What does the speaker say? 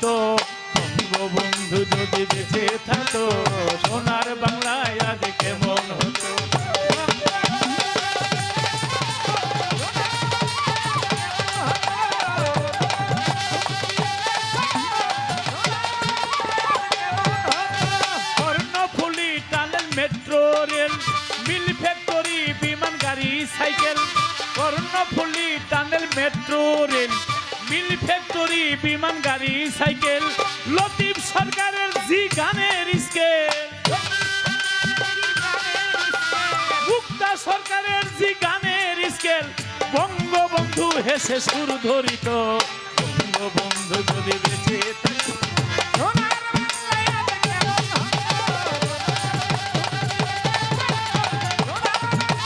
ধরিত। বঙ্গবন্ধু যদি বেঁচে থাকতো সোনার বাংলায় আজ কেমন হতো। Karnaphuli tunnel, metro rail, mill factory, বিমান গাড়ি, cycle. Karnaphuli tunnel, metro rail, mill factory, বিমান গাড়ি, সাইকেল। লতিফ সরকারের জি গানের স্কেল, মুক্তা সরকারের জি গানের স্কেল। বঙ্গবন্ধু হেসে সুর ধরিত। বঙ্গবন্ধু যদি বেঁচে থাকতো